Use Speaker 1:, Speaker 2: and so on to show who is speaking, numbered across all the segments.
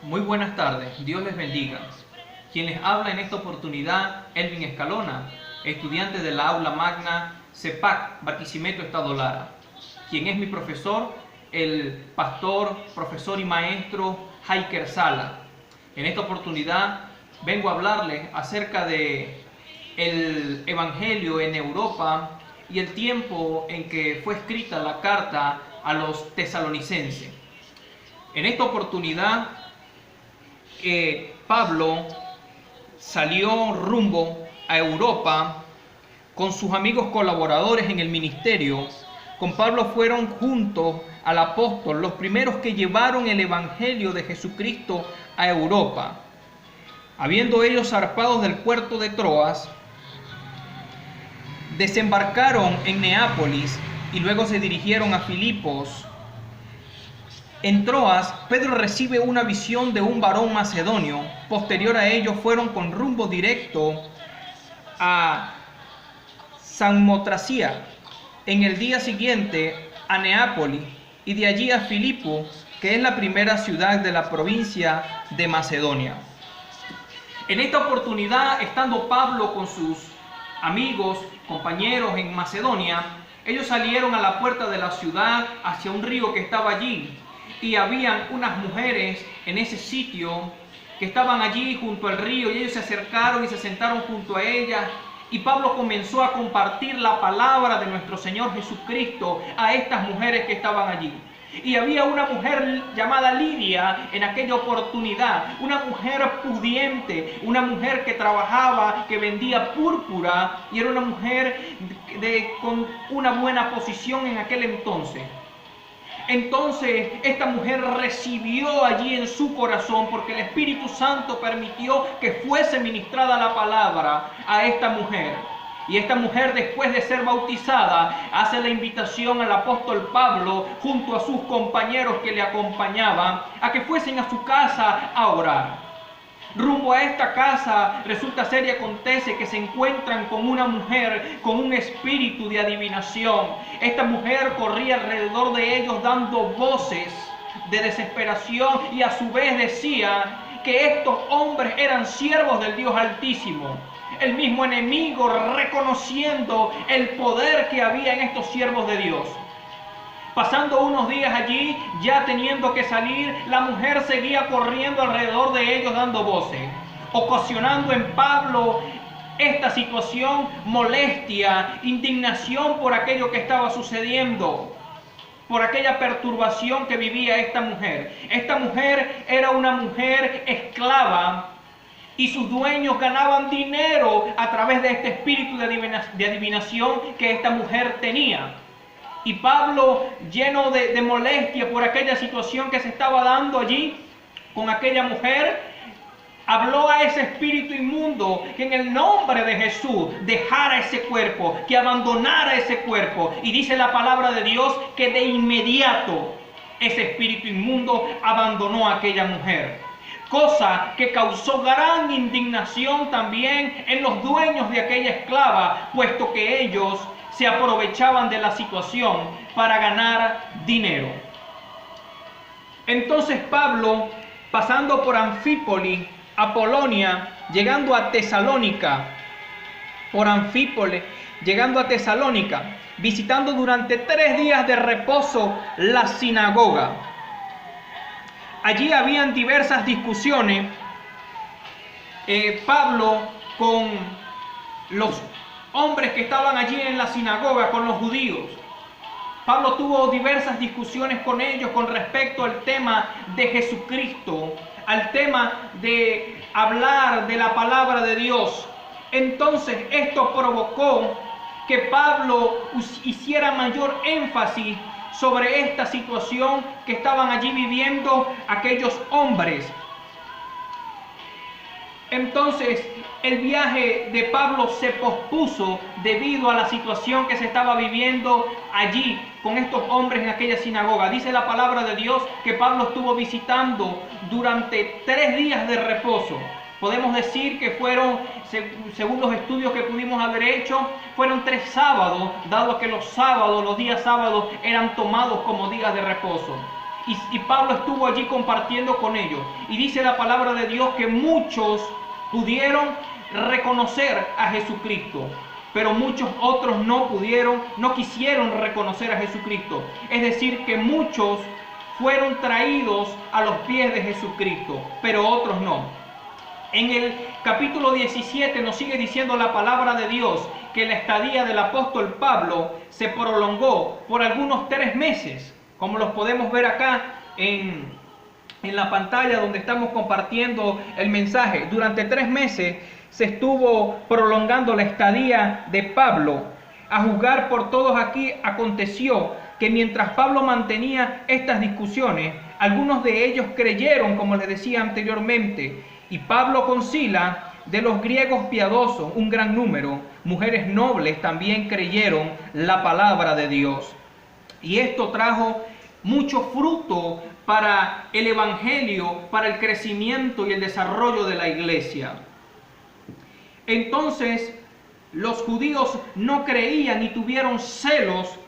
Speaker 1: Muy buenas tardes, Dios les bendiga. Quien les habla en esta oportunidad, Elvin Escalona, estudiante de la aula magna CEPAC, Barquisimeto, Estado Lara. Quien es mi profesor, el pastor, profesor y maestro Jaiker Sala. En esta oportunidad vengo a hablarles acerca de el Evangelio en Europa y el tiempo en que fue escrita la carta a los tesalonicenses. En esta oportunidad, Pablo salió rumbo a Europa con sus amigos colaboradores en el ministerio. Con Pablo fueron juntos al apóstol los primeros que llevaron el evangelio de Jesucristo a Europa. Habiendo ellos zarpado del puerto de Troas, desembarcaron en Neápolis y luego se dirigieron a Filipos. En Troas, Pedro recibe una visión de un varón macedonio. Posterior a ello, fueron con rumbo directo a Samotracia. En el día siguiente, a Neápolis, y de allí a Filipo, que es la primera ciudad de la provincia de Macedonia. En esta oportunidad, estando Pablo con sus amigos, compañeros en Macedonia, ellos salieron a la puerta de la ciudad hacia un río que estaba allí. Y habían unas mujeres en ese sitio que estaban allí junto al río, y ellos se acercaron y se sentaron junto a ellas, y Pablo comenzó a compartir la palabra de nuestro Señor Jesucristo a estas mujeres que estaban allí. Y había una mujer llamada Lidia en aquella oportunidad, una mujer pudiente, una mujer que trabajaba, que vendía púrpura, y era una mujer con una buena posición en aquel entonces. Entonces esta mujer recibió allí en su corazón, porque el Espíritu Santo permitió que fuese ministrada la palabra a esta mujer. Y esta mujer, después de ser bautizada, hace la invitación al apóstol Pablo junto a sus compañeros que le acompañaban a que fuesen a su casa a orar. Rumbo a esta casa resulta ser y acontece que se encuentran con una mujer con un espíritu de adivinación. Esta mujer corría alrededor de ellos dando voces de desesperación, y a su vez decía que estos hombres eran siervos del Dios Altísimo. El mismo enemigo reconociendo el poder que había en estos siervos de Dios. Pasando unos días allí, ya teniendo que salir, la mujer seguía corriendo alrededor de ellos dando voces, ocasionando en Pablo esta situación, molestia, indignación por aquello que estaba sucediendo, por aquella perturbación que vivía esta mujer. Esta mujer era una mujer esclava, y sus dueños ganaban dinero a través de este espíritu de adivinación que esta mujer tenía. Y Pablo, lleno de molestia por aquella situación que se estaba dando allí con aquella mujer, habló a ese espíritu inmundo que en el nombre de Jesús dejara ese cuerpo, que abandonara ese cuerpo. Y dice la palabra de Dios que de inmediato ese espíritu inmundo abandonó a aquella mujer. Cosa que causó gran indignación también en los dueños de aquella esclava, puesto que ellos se aprovechaban de la situación para ganar dinero. Entonces Pablo, pasando por Anfípolis, Apolonia, llegando a Tesalónica, visitando durante 3 días de reposo la sinagoga. Allí habían diversas discusiones. Pablo con los hombres que estaban allí en la sinagoga, con los judíos. Pablo tuvo diversas discusiones con ellos con respecto al tema de Jesucristo, al tema de hablar de la palabra de Dios. Entonces esto provocó que Pablo hiciera mayor énfasis sobre esta situación que estaban allí viviendo aquellos hombres. Entonces el viaje de Pablo se pospuso debido a la situación que se estaba viviendo allí con estos hombres en aquella sinagoga. Dice la palabra de Dios que Pablo estuvo visitando durante 3 días de reposo. Podemos decir que fueron, según los estudios que pudimos haber hecho, fueron 3 sábados, dado que los días sábados eran tomados como días de reposo. y Pablo estuvo allí compartiendo con ellos. Y dice la palabra de Dios que muchos pudieron reconocer a Jesucristo, pero muchos otros no quisieron reconocer a Jesucristo. Es decir, que muchos fueron traídos a los pies de Jesucristo, pero otros no. En el capítulo 17 nos sigue diciendo la palabra de Dios que la estadía del apóstol Pablo se prolongó por algunos 3 meses, como los podemos ver acá en la pantalla donde estamos compartiendo el mensaje. Durante 3 meses se estuvo prolongando la estadía de Pablo. A juzgar por todos aquí, aconteció que mientras Pablo mantenía estas discusiones, algunos de ellos creyeron, como les decía anteriormente, y Pablo con Sila, de los griegos piadosos, un gran número, mujeres nobles también creyeron la palabra de Dios. Y esto trajo mucho fruto para el evangelio, para el crecimiento y el desarrollo de la iglesia. Entonces, los judíos no creían ni tuvieron celos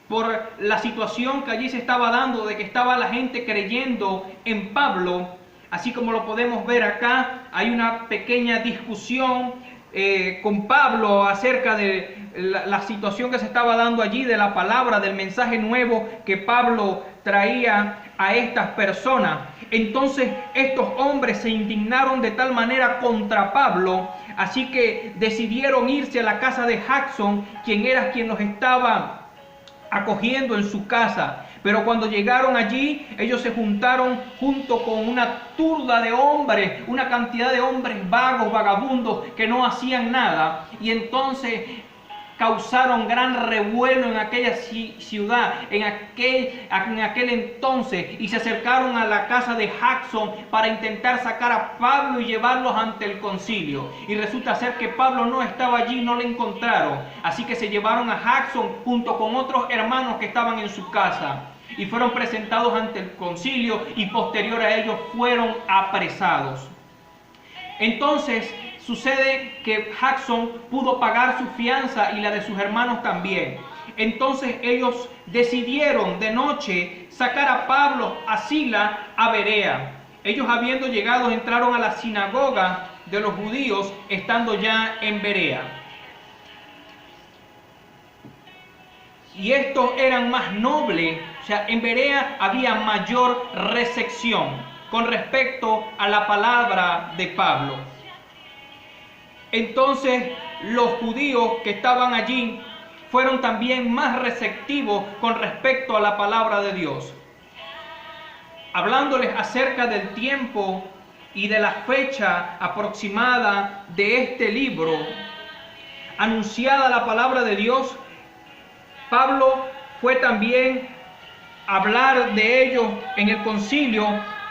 Speaker 1: por la situación que allí se estaba dando, de que estaba la gente creyendo en Pablo. Así como lo podemos ver acá, hay una pequeña discusión con Pablo acerca de la situación que se estaba dando allí, de la palabra, del mensaje nuevo que Pablo traía a estas personas. Entonces estos hombres se indignaron de tal manera contra Pablo, así que decidieron irse a la casa de Jackson, quien los estaba acogiendo en su casa. Pero cuando llegaron allí, ellos se juntaron junto con una turba de hombres, una cantidad de hombres vagos, vagabundos, que no hacían nada. Y entonces causaron gran revuelo en aquella ciudad, en aquel entonces, y se acercaron a la casa de Jackson para intentar sacar a Pablo y llevarlos ante el concilio. Y resulta ser que Pablo no estaba allí, no le encontraron. Así que se llevaron a Jackson junto con otros hermanos que estaban en su casa, y fueron presentados ante el concilio, y posterior a ellos fueron apresados. Entonces sucede que Jackson pudo pagar su fianza y la de sus hermanos también. Entonces ellos decidieron de noche sacar a Pablo, a Sila, a Berea. Ellos, habiendo llegado, entraron a la sinagoga de los judíos, estando ya en Berea. Y estos eran más nobles, o sea, en Berea había mayor recepción con respecto a la palabra de Pablo. Entonces los judíos que estaban allí fueron también más receptivos con respecto a la palabra de Dios, hablándoles acerca del tiempo y de la fecha aproximada de este libro. Anunciada la palabra de Dios, Pablo fue también a hablar de ellos en el concilio,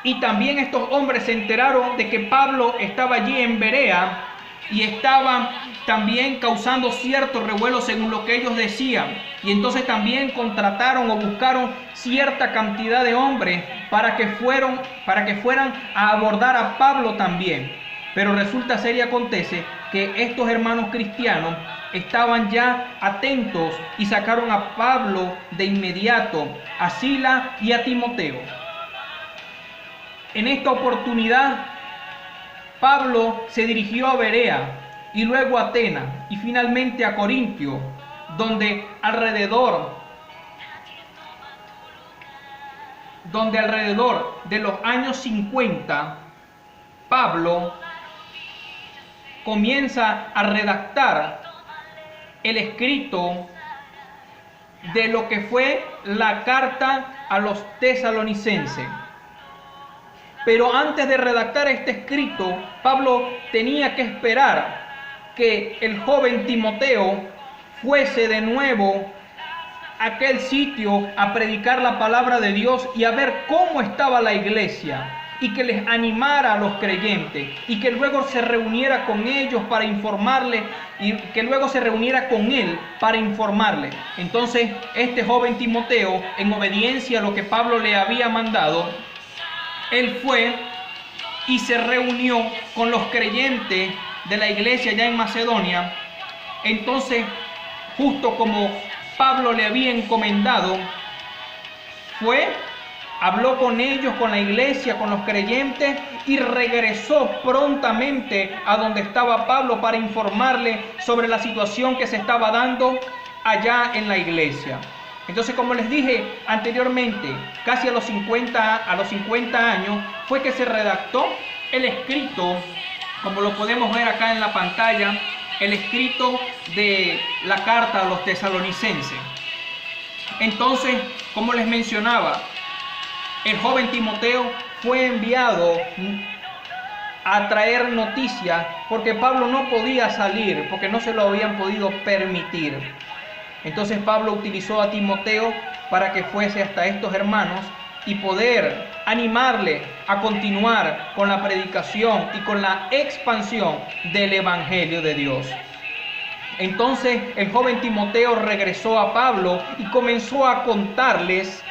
Speaker 1: y también estos hombres se enteraron de que Pablo estaba allí en Berea y estaba también causando cierto revuelo según lo que ellos decían. Y entonces también contrataron o buscaron cierta cantidad de hombres para que fueran a abordar a Pablo también. Pero resulta ser y acontece que estos hermanos cristianos estaban ya atentos y sacaron a Pablo de inmediato, a Sila y a Timoteo. En esta oportunidad, Pablo se dirigió a Berea y luego a Atenas y finalmente a Corintio, donde alrededor de los años 50, Pablo comienza a redactar el escrito de lo que fue la carta a los tesalonicenses. Pero antes de redactar este escrito, Pablo tenía que esperar que el joven Timoteo fuese de nuevo a aquel sitio a predicar la palabra de Dios y a ver cómo estaba la iglesia, y que les animara a los creyentes, y que luego se reuniera con ellos para informarles, y que luego se reuniera con él para informarles. Entonces este joven Timoteo, en obediencia a lo que Pablo le había mandado, él fue y se reunió con los creyentes de la iglesia ya en Macedonia. Entonces, justo como Pablo le había encomendado, fue habló con ellos, con la iglesia, con los creyentes, y regresó prontamente a donde estaba Pablo para informarle sobre la situación que se estaba dando allá en la iglesia. Entonces, como les dije anteriormente, casi a los 50 años fue que se redactó el escrito, como lo podemos ver acá en la pantalla, el escrito de la carta a los tesalonicenses. Entonces, como les mencionaba, el joven Timoteo fue enviado a traer noticias porque Pablo no podía salir, porque no se lo habían podido permitir. Entonces Pablo utilizó a Timoteo para que fuese hasta estos hermanos y poder animarle a continuar con la predicación y con la expansión del Evangelio de Dios. Entonces el joven Timoteo regresó a Pablo y comenzó a contarles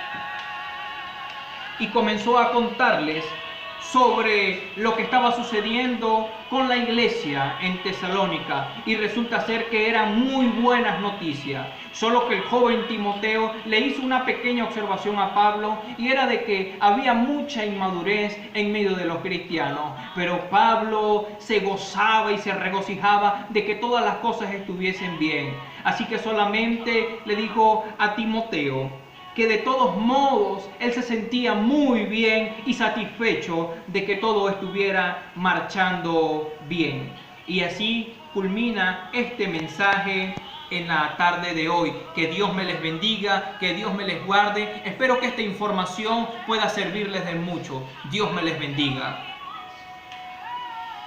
Speaker 1: sobre lo que estaba sucediendo con la iglesia en Tesalónica, y resulta ser que eran muy buenas noticias. Solo que el joven Timoteo le hizo una pequeña observación a Pablo, y era de que había mucha inmadurez en medio de los cristianos, pero Pablo se gozaba y se regocijaba de que todas las cosas estuviesen bien. Así que solamente le dijo a Timoteo que de todos modos él se sentía muy bien y satisfecho de que todo estuviera marchando bien. Y así culmina este mensaje en la tarde de hoy. Que Dios me les bendiga, que Dios me les guarde. Espero que esta información pueda servirles de mucho. Dios me les bendiga.